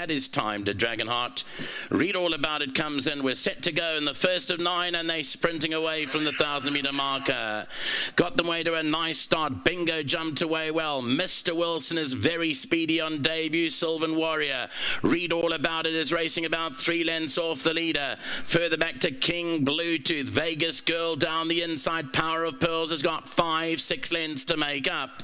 had his time, did Dragonheart. Read All About It comes in. We're set to go in the first of 9, and they're sprinting away from the 1,000-metre marker. Got them way to a nice start. Bingo jumped away well. Mr. Wilson is very speedy on debut. Sylvan Warrior. Read All About It is racing about 3 lengths off the leader. Further back to King Bluetooth. Vegas Girl down the inside. Power of Pearls has got 5-6 lengths to make up.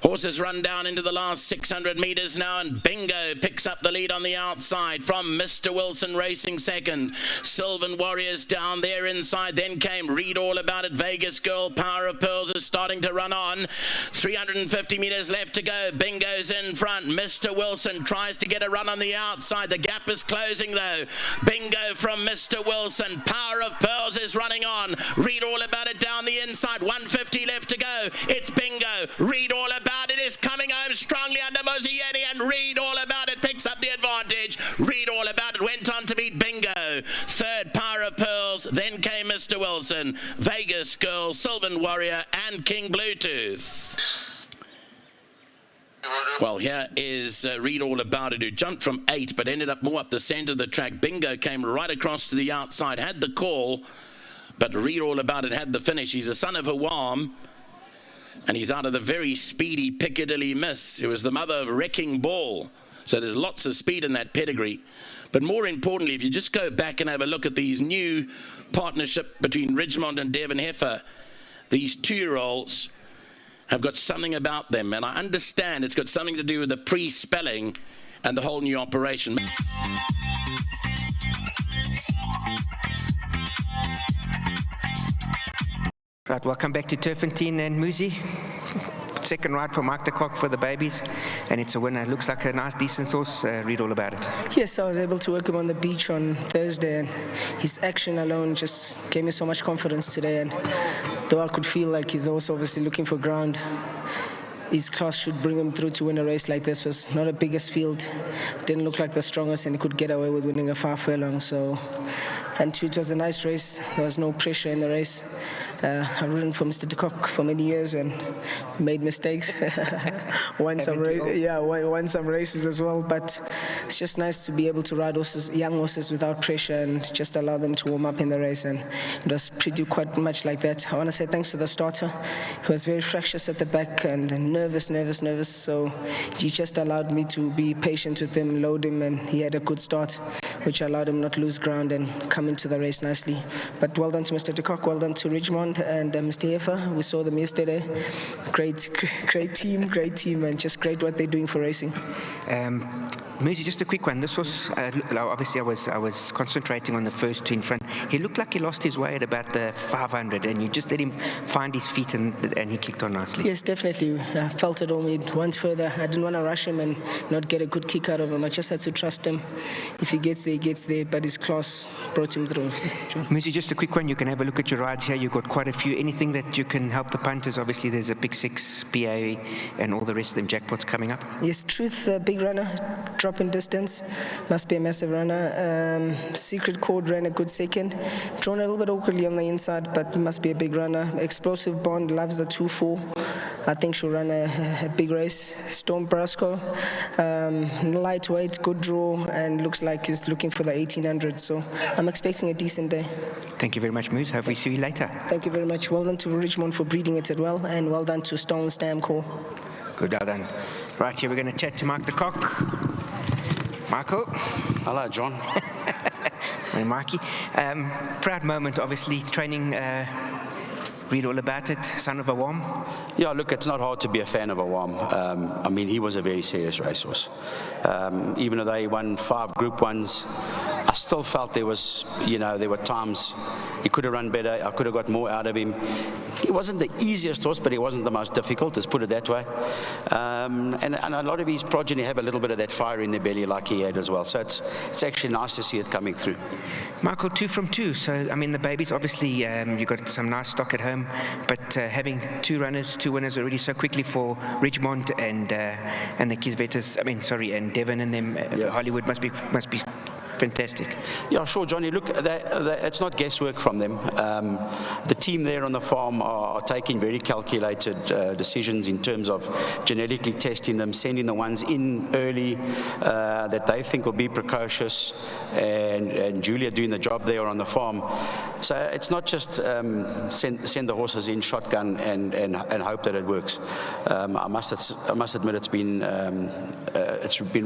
Horses run down into the last 600 metres now, and Bingo picks up the lead on the outside from Mr. Wilson racing second. Sylvan Warriors down there inside. Then came Read All About It. Vegas Girl. Power of Pearls is starting to run on. 350 metres left to go. Bingo's in front. Mr. Wilson tries to get a run on the outside. The gap is closing though. Bingo from Mr. Wilson. Power of Pearls is running on. Read All About It down the inside. 150 left to go. It's Bingo. Read All About It is coming home strongly under Mosieni, and Read All About It picks up the advantage. Read All About It went on to beat Bingo. Third, Power of Pearls. Then came Mr. Wilson, Vegas Girl, Sylvan Warrior, and King Bluetooth. Well, here is Read All About It, who jumped from 8 but ended up more up the centre of the track. Bingo came right across to the outside, had the call, but Read All About It had the finish. He's a son of Hawam, and he's out of the very speedy Piccadilly Miss, who was the mother of Wrecking Ball. So there's lots of speed in that pedigree. But more importantly, if you just go back and have a look at these new partnership between Ridgemont and Devon Heifer, these 2-year-olds have got something about them, and I understand it's got something to do with the pre-spelling and the whole new operation. Right, welcome back to Turffontein and Musi. Second ride for Mike de Kock for the babies, and it's a winner. Looks like a nice, decent horse. Read All About It. Yes, I was able to work him on the beach on Thursday, and his action alone just gave me so much confidence today. And though I could feel like he's also obviously looking for ground, his class should bring him through to win a race like this. Was not the biggest field, didn't look like the strongest, and he could get away with winning a 5 furlong. So, and it was a nice race. There was no pressure in the race. I've ridden for Mr. de Kock for many years and made mistakes. won some races as well. But it's just nice to be able to ride horses, young horses without pressure, and just allow them to warm up in the race. And it was quite much like that. I want to say thanks to the starter. He was very fractious at the back and nervous. So he just allowed me to be patient with him, load him, and he had a good start, which allowed him not to lose ground and come into the race nicely. But well done to Mr. de Kock, well done to Ridgemont and Mr. Heifer. We saw them yesterday. Great team, and just great what they're doing for racing. Musi, just a quick one. This was obviously I was concentrating on the first 2 in front. He looked like he lost his way at about the 500, and you just let him find his feet, and he kicked on nicely. Yes, definitely. I felt it only once further. I didn't want to rush him and not get a good kick out of him. I just had to trust him. If he gets there, he gets there. But his class brought him through. Musi, just a quick one. You can have a look at your rides here. You've got quite a few. Anything that you can help the punters? Obviously, there's a Big 6, PA, and all the rest of them jackpots coming up. Yes, Truth, big runner. Drop in distance, must be a massive runner. Secret Chord ran a good second, drawn a little bit awkwardly on the inside, but must be a big runner. Explosive Bond loves the 2-4. I think she'll run a big race. Storm Brasco, lightweight, good draw, and looks like he's looking for the 1800. So I'm expecting a decent day. Thank you very much, Moose. Hope we see you later. Thank you very much. Well done to Ridgemont for breeding it as well, and well done to Stone Stam Call. Good, well done. Right, here we're going to chat to Mike de Kock. Michael. Hello, John. Hey, Mikey. Proud moment, obviously, training. Read All About It, son of Hawam. Yeah, look, it's not hard to be a fan of Hawam. I mean, he was a very serious racehorse. Even though they won 5 Group 1s, I still felt there was, there were times he could have run better. I could have got more out of him. He wasn't the easiest horse, but he wasn't the most difficult, let's put it that way. And a lot of his progeny have a little bit of that fire in their belly like he had as well. So it's actually nice to see it coming through. Michael, 2 from 2. So, I mean, the babies, obviously, you've got some nice stock at home, but having 2 winners already so quickly for Ridgemont and the Kisvetas, and Devon and them, Hollywood must be fantastic. Yeah, sure, Johnny. Look, it's not guesswork from them. The team there on the farm are taking very calculated decisions in terms of genetically testing them, sending the ones in early that they think will be precocious, and Julia doing the job there on the farm. So it's not just send the horses in shotgun and hope that it works. I must admit it's been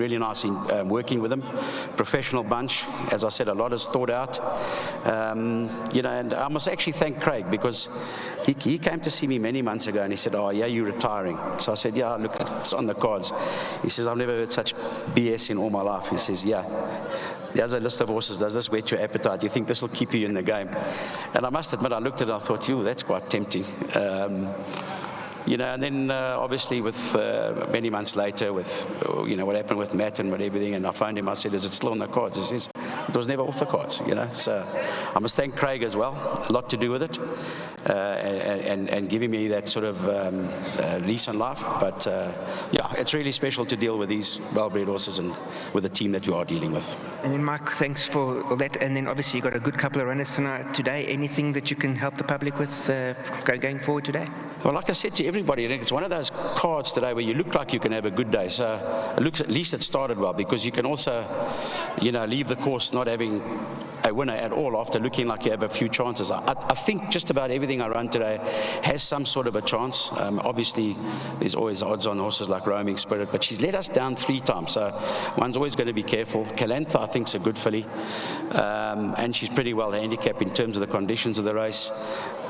really nice in working with them. Professional bunch, as I said, a lot is thought out. And I must actually thank Craig, because he came to see me many months ago and he said, "Oh yeah, you're retiring." So I said, "Yeah, look, it's on the cards." He says, "I've never heard such BS in all my life." He says, "Yeah, there's a list of horses. Does this whet your appetite? Do you think this will keep you in the game?" And I must admit, I looked at it and I thought, that's quite tempting. And then obviously with many months later with, what happened with Matt and with everything, and I phoned him, I said, "Is it still on the cards?" He says, "It was never off the cards," So I must thank Craig as well, a lot to do with it, and giving me that sort of lease on life. But it's really special to deal with these well-bred horses and with the team that you are dealing with. And then Mark, thanks for all that. And then obviously you got a good couple of runners today. Anything that you can help the public with going forward today? Well, like I said to everybody, it's one of those cards today where you look like you can have a good day. So it looks, at least it started well, because you can also, leave the course not having a winner at all after looking like you have a few chances. I think just about everything I run today has some sort of a chance. Obviously, there's always odds on horses like Roaming Spirit, but she's let us down 3 times, so one's always going to be careful. Calantha, I think, is a good filly, and she's pretty well handicapped in terms of the conditions of the race.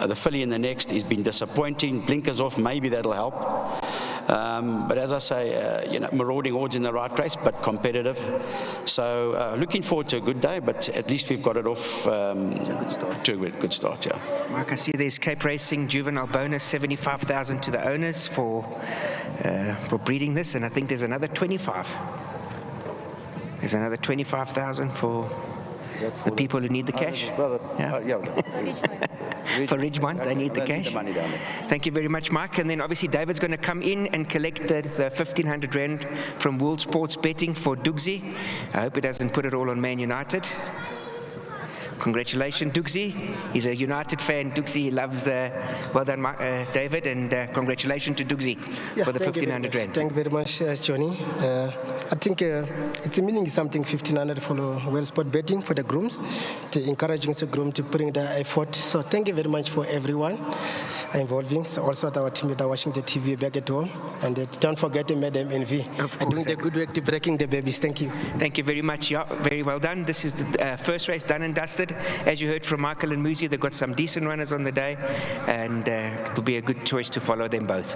The filly in the next has been disappointing. Blinkers off, maybe that'll help. But as I say, marauding odds in the right race, but competitive. So looking forward to a good day, but at least we've got it off to a good start, yeah. Mark, I see there's Cape Racing juvenile bonus, 75,000 to the owners for breeding this, and I think there's another 25. There's another 25,000 for the people who need the cash. For Ridgemont, they need the cash. Thank you very much, Mark. And then obviously David's going to come in and collect the 1,500 Rand from World Sports Betting for Dugsy. I hope he doesn't put it all on Man United. Congratulations, Dugsy. He's a United fan. Dugsy loves well done, David, and congratulations to Dugsy for the 1,500 Rand. Thank you very much, Johnny. I think it's meaning something 1,500 for World Sport Betting for the grooms, to encouraging the groom to bring the effort. So thank you very much for everyone involving. So also our team that are watching the TV back at home, and don't forget Madam NV. Doing the good work to breaking the babies. Thank you. Thank you very much. Yeah, very well done. This is the first race done and dusted. As you heard from Michael and Muzi, they've got some decent runners on the day, and it'll be a good choice to follow them both.